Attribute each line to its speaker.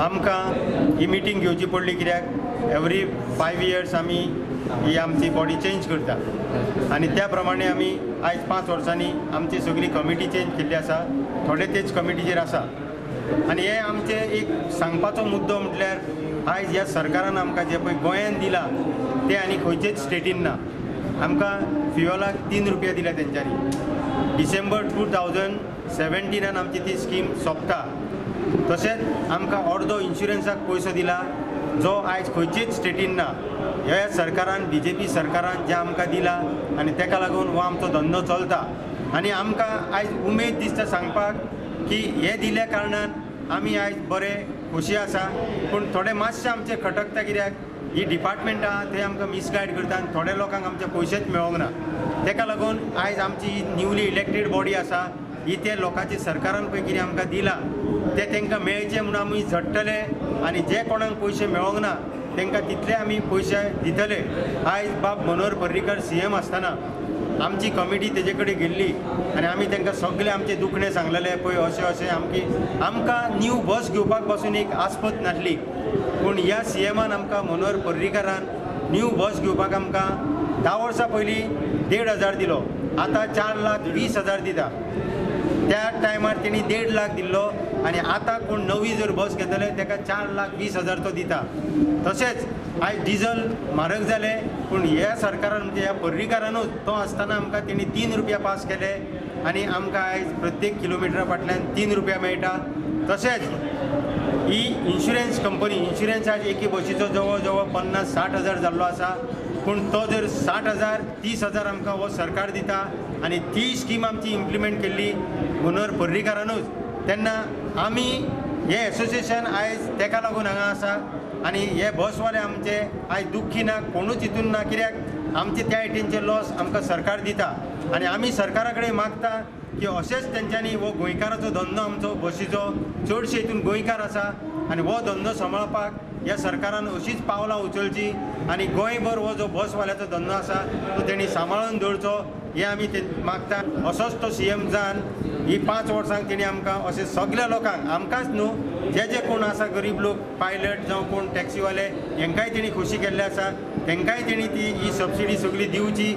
Speaker 1: आमकां ही मिटींग घेवची पडली कित्याक एवरी 5 years आमी ही आमची बॉडी चेंज करता आनी त्या प्रमाणे आमी आयज 5 वर्सांनी आमची सगळी कमिटी चेंज केल्ली आसा, थोडे तेच कमिटीचेर आसा आनी हे आमचे एक सांगपाचो मुद्दो म्हटल्यार आयज ह्या सरकारान आमकां जे पळय गोंयांत दिलां ते आनी खंयचेच स्टेटीन ना। आमकां फ्युअलाक 3 रुपया दिल्या तेंच्यांनी। डिसेंबर 2017 आमची ती स्कीम सोंपता। तशेंच आमकां अर्दो इन्शुरन्साक पयसो दिला जो आयज खंयचीच स्टेटीन ना। ह्या सरकारान BJP सरकारान जे आमकां दिला आनी तेका लागून हो आमचो धंदो चलता आनी आमकां आयज उमेद दिसता सांगपाक की हे दिल्या कारणान आमी आयज बरे खोशी आसा, पूण थोडे मातशे आमचे खटकता कित्याक ही डिपार्टमेंट आहा ते आमकां मिसगायड करता आनी थोड्या लोकांक आमचे पयशेच मेळोंक ना। तेका लागून आयज आमची न्यूली इलेक्टेड बॉडी आसा ही ते लोकांची सरकारान पळय कितें आमकां दिलां ते तांकां मेळचे म्हणून आमी झडटले आनी जे कोणाक पयशे मेळोंक ना तांकां तितले आमी पयशे दितले। आयज बाब मनोहर पर्रीकर CM आसतना आमची कमिटी तेजे कडेन गेल्ली आनी आमी तांकां सगळे आमचे दुखणे सांगलेले पळय अशें अशें आमकां न्यू बस घेवपाक पासून एक आस्पत नासली, पूण ह्या CMान आमकां मनोहर पर्रीकरान न्यू बस घेवपाक आमकां 10 वर्सां पयलीं 1,500 दिलो, आतां 4,20,000 दिता। त्या टायमार तेणी 1.5 लाख दिल्लो आनी आतां कोण नवी जर बस घेतले ताका 4,20,000 तो दिता। तशेंच आयज डिझल म्हारग जाले, पूण ह्या सरकारान म्हणजे ह्या पर्रीकारानूच तो आसतना आमकां तेणी 3 रुपया पास केले आनी आमकां आयज प्रत्येक किलोमिटरा फाटल्यान 3 रुपया मेळटा। तशेंच ही इन्शुरन्स कंपनी इन्शुरन्स आयज एके बसीचो जवळ जवळ 50-60 हजार जाल्लो आसा, पूण तो जर 60,000 30,000 आमकां हो सरकार दिता आनी ती स्कीम आमची इम्प्लिमेंट केल्ली मनोहर पर्रीकारानूच। तेन्ना आमी हे एसोसिएशन आयज तेका लागून हांगा आसा आनी हे बसवाले आमचे आयज दुख्खी ना, कोणूच हितून ना, कित्याक आमचे त्या हिटेनचे लॉस आमकां सरकार दिता आनी आमी सरकारा कडेन मागता की अशेंच तेंच्यांनी हो गोंयकाराचो धंदो आमचो बसीचो चडशे हितून गोंयकार आसा आनी हो धंदो सांबाळपाक ह्या सरकारान अशीच पावलां उचलची आनी गोंयभर हो जो बसवाल्याचो धंदो आसा तो तेणी सांबाळून दवरचो हे आमी मागता। असोच तो CM जावन ही 5 वर्सांक तेणी आमकां अशें सगळ्या लोकांक आमकांच न्हू जे कोण आसा गरीब लोक पायलट जावं कोण टॅक्सीवाले हेंकांय तेणी खोशी केल्ले आसा, तेंकांय तेणी ती ही सबसिडी सगळी दिवची।